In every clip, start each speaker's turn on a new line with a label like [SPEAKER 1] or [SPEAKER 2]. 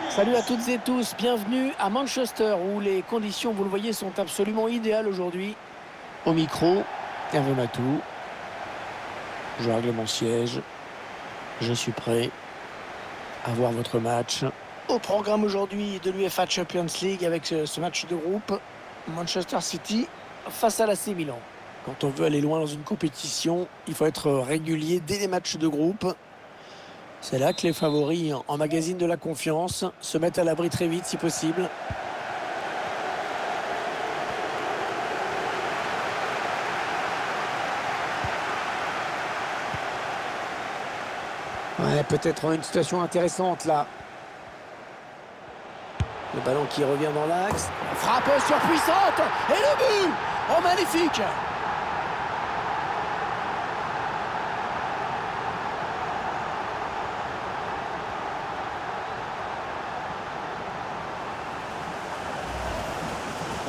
[SPEAKER 1] Salut à toutes et tous, bienvenue à Manchester où les conditions, vous le voyez, sont absolument idéales aujourd'hui. Au micro, Hervé Matou, je règle mon siège, je suis prêt à voir votre match. Au programme aujourd'hui de l'UEFA Champions League avec ce match de groupe, Manchester City face à l'AC Milan. Quand on veut aller loin dans une compétition, il faut être régulier dès les matchs de groupe. C'est là que les favoris emmagasinent de la confiance, se mettent à l'abri très vite si possible. Ouais, peut-être une situation intéressante là. Le ballon qui revient dans l'axe. Frappe surpuissante. Et le but. Oh, magnifique.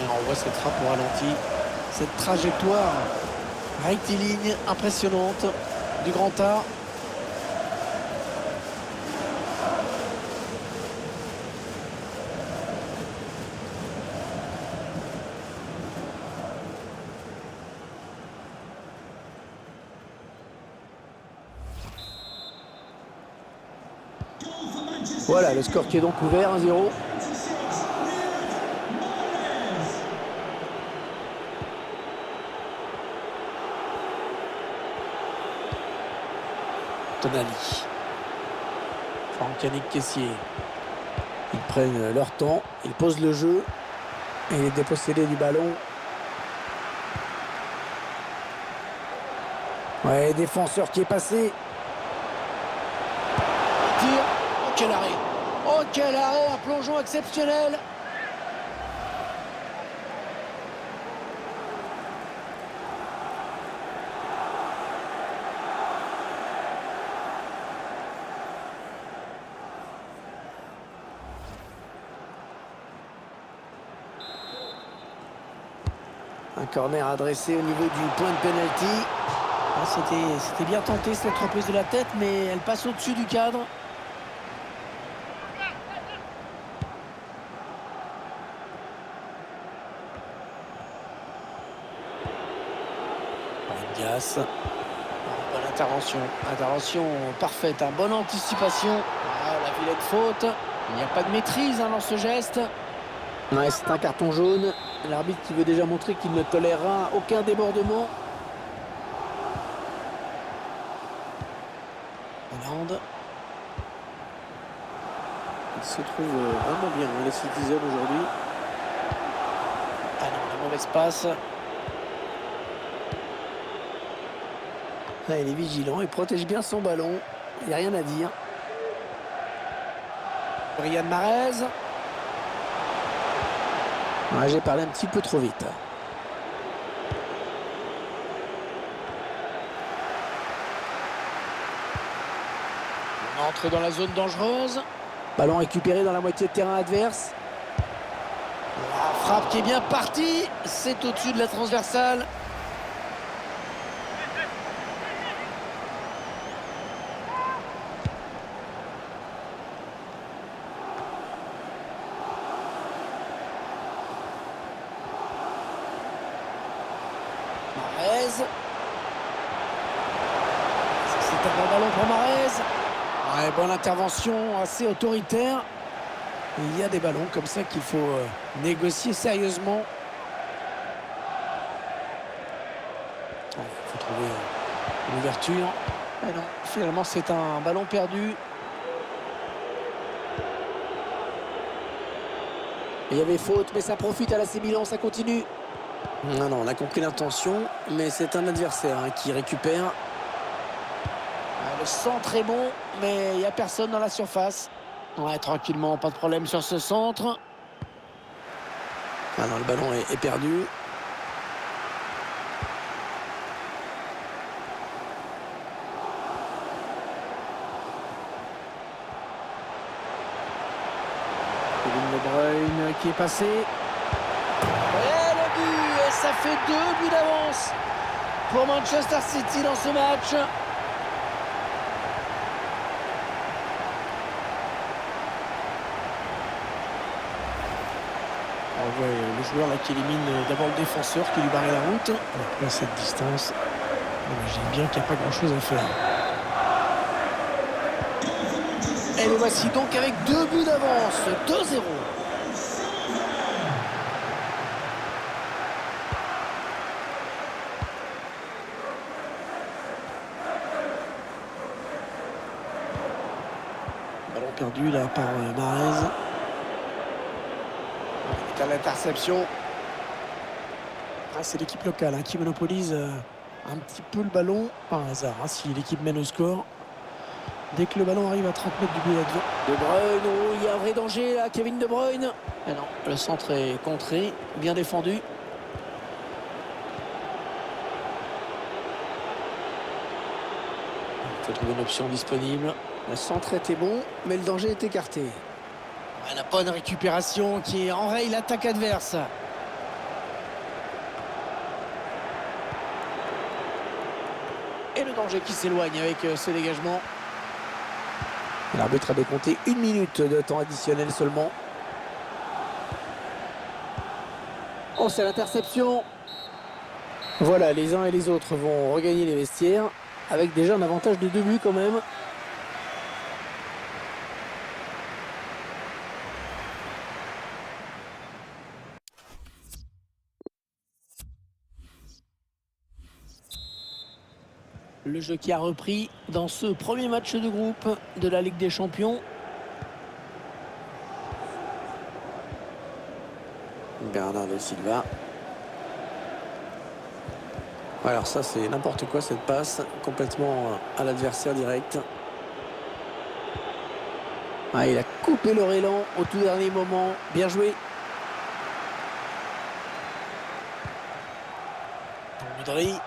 [SPEAKER 1] Et on voit cette frappe au ralenti. Cette trajectoire rectiligne impressionnante du grand art. Voilà, le score qui est donc ouvert, 1-0. Tonali. Franck Yannick Kessié. Ils prennent leur temps, ils posent le jeu et les dépossédés du ballon. Ouais, défenseur qui est passé. Tir. Oh, quel arrêt. Oh, quel arrêt, un plongeon exceptionnel. Un corner adressé au niveau du point de pénalty. Ah, c'était bien tenté cette reprise de la tête, mais elle passe au-dessus du cadre. Gas. Bonne intervention. Intervention parfaite. Bonne anticipation. Ah, la vilaine faute. Il n'y a pas de maîtrise dans ce geste. Ouais, c'est un carton jaune. L'arbitre qui veut déjà montrer qu'il ne tolérera aucun débordement. Hollande. Il se trouve vraiment bien, les Citizens aujourd'hui. Ah non, la mauvaise passe. Ah, il est vigilant, il protège bien son ballon. Il n'y a rien à dire. Riyad Mahrez. Ouais, j'ai parlé un petit peu trop vite. On entre dans la zone dangereuse. Ballon récupéré dans la moitié de terrain adverse. La frappe qui est bien partie. C'est au-dessus de la transversale. Mahrez. C'est un bon ballon pour Mahrez. Ouais, bonne intervention, assez autoritaire. Il y a des ballons comme ça qu'il faut négocier sérieusement. Il faut trouver une ouverture. Mais non, finalement c'est un ballon perdu. Il y avait faute, mais ça profite à l'AC Milan, ça continue. Non, non, on a compris l'intention, mais c'est un adversaire qui récupère. Le centre est bon, mais il n'y a personne dans la surface. Ouais, tranquillement, pas de problème sur ce centre. Ah non, le ballon est perdu. Kevin De Bruyne qui est passé. Et le but, et ça fait 2 buts d'avance pour Manchester City dans ce match. On voit le joueur là qui élimine d'abord le défenseur qui lui barrait la route. Donc, à cette distance, on imagine bien qu'il n'y a pas grand-chose à faire. Et le voici donc avec 2 buts d'avance, 2-0. Ballon perdu là par Mahrez. À l'interception. C'est l'équipe locale qui monopolise un petit peu le ballon par hasard. Si l'équipe mène au score, dès que le ballon arrive à 30 mètres du but adverse. De Bruyne, oh, il y a un vrai danger là, Kevin De Bruyne. Mais non, le centre est contré, bien défendu. Il faut trouver une option disponible. Le centre était bon, mais le danger est écarté. La bonne récupération qui enraye l'attaque adverse. Et le danger qui s'éloigne avec ce dégagement. L'arbitre a décompté 1 minute de temps additionnel seulement. Oh, c'est l'interception. Voilà, les uns et les autres vont regagner les vestiaires avec déjà un avantage de 2 buts quand même. Le jeu qui a repris dans ce premier match de groupe de la Ligue des Champions. Bernardo Silva. Alors ça c'est n'importe quoi cette passe, complètement à l'adversaire direct. Il a coupé leur élan au tout dernier moment, bien joué. Modri.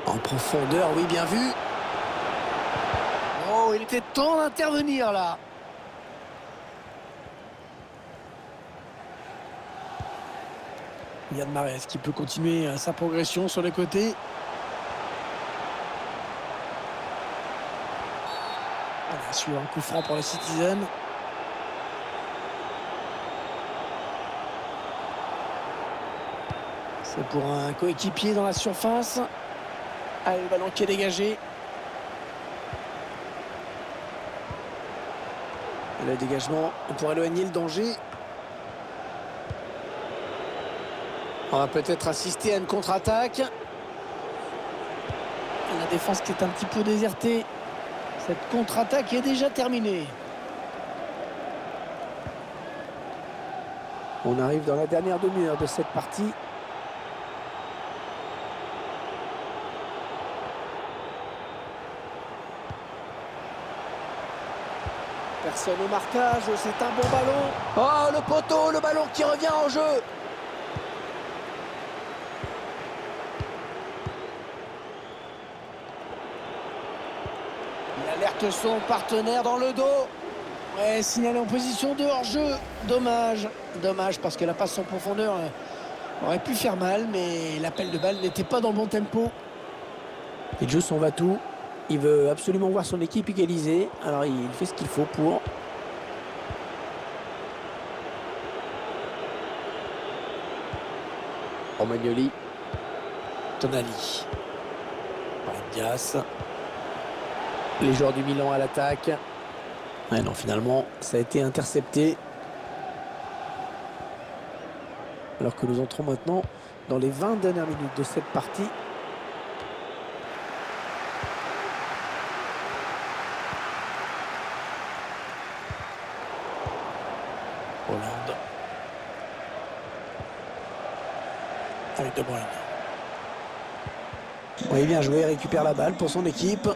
[SPEAKER 1] En profondeur, oui, bien vu. Oh, il était temps d'intervenir là. Yann Mahrez qui peut continuer sa progression sur les côtés. Voilà, sur un coup franc pour les Citizens. C'est pour un coéquipier dans la surface. Le ballon qui est dégagé. Le dégagement pour éloigner le danger. On va peut-être assister à une contre-attaque. La défense qui est un petit peu désertée. Cette contre-attaque est déjà terminée. On arrive dans la dernière demi-heure de cette partie. Personne au marquage, c'est un bon ballon. Oh, le poteau, le ballon qui revient en jeu. Il alerte son partenaire dans le dos. Ouais, signalé en position de hors-jeu. Dommage, dommage parce que la passe en profondeur aurait pu faire mal, mais l'appel de balle n'était pas dans le bon tempo. Il joue son va-tout. Il veut absolument voir son équipe égaliser. Alors il fait ce qu'il faut pour. Romagnoli. Tonali. Dias. Les joueurs du Milan à l'attaque. Ouais, non, finalement, ça a été intercepté. Alors que nous entrons maintenant dans les 20 dernières minutes de cette partie. Hollande. Avec De Bruyne. Oui, bien joué, récupère la balle pour son équipe.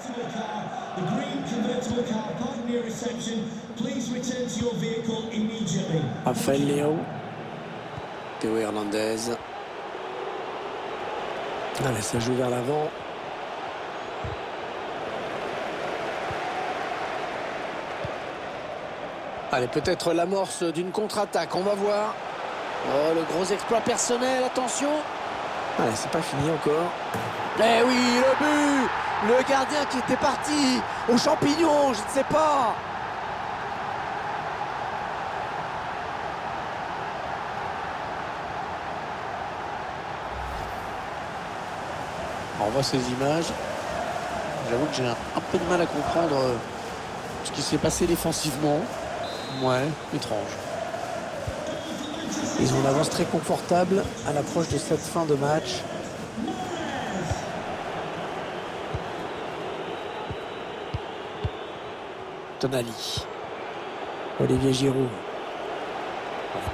[SPEAKER 1] Rafael Léo. Théo Hernandez. Allez, ça joue vers l'avant. Allez, peut-être l'amorce d'une contre-attaque, on va voir. Oh, le gros exploit personnel, attention. Allez, c'est pas fini encore. Eh oui, le but! Le gardien qui était parti aux champignons, je ne sais pas. On voit ces images. J'avoue que j'ai un peu de mal à comprendre ce qui s'est passé défensivement. Ouais, étrange. Ils ont une avance très confortable à l'approche de cette fin de match. Tonali. Olivier Giroud.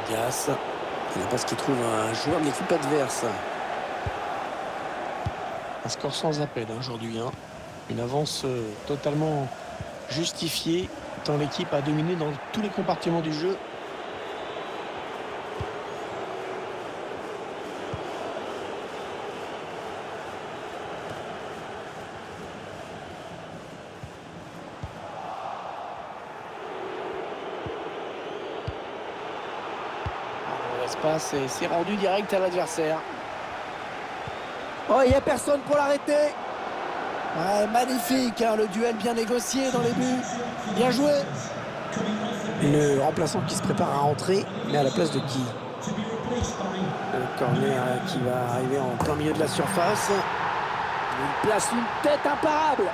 [SPEAKER 1] Vargas. Il n'a pas ce qu'il trouve un joueur de l'équipe adverse. Un score sans appel aujourd'hui. Une avance totalement justifiée tant l'équipe a dominé dans tous les compartiments du jeu. L'espace et c'est rendu direct à l'adversaire. Oh, il n'y a personne pour l'arrêter. Ouais, magnifique, le duel bien négocié dans les buts. Bien joué. Le remplaçant qui se prépare à rentrer, mais à la place de qui? Le corner qui va arriver en plein milieu de la surface. Il place une tête imparable.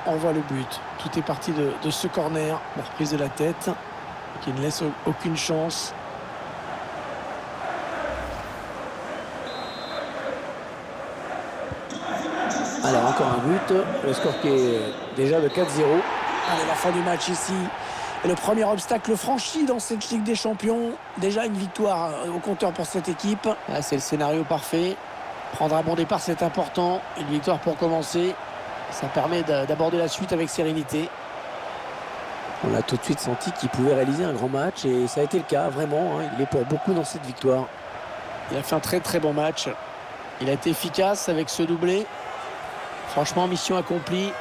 [SPEAKER 1] On voit le but. Tout est parti de ce corner. La reprise de la tête qui ne laisse aucune chance. Alors encore un but, le score qui est déjà de 4-0. Allez, la fin du match ici. Et le premier obstacle franchi dans cette Ligue des Champions. Déjà une victoire au compteur pour cette équipe. C'est le scénario parfait. Prendre un bon départ, c'est important. Une victoire pour commencer. Ça permet d'aborder la suite avec sérénité. On a tout de suite senti qu'il pouvait réaliser un grand match. Et ça a été le cas, vraiment. Il est pour beaucoup dans cette victoire. Il a fait un très très bon match. Il a été efficace avec ce doublé. Franchement, mission accomplie.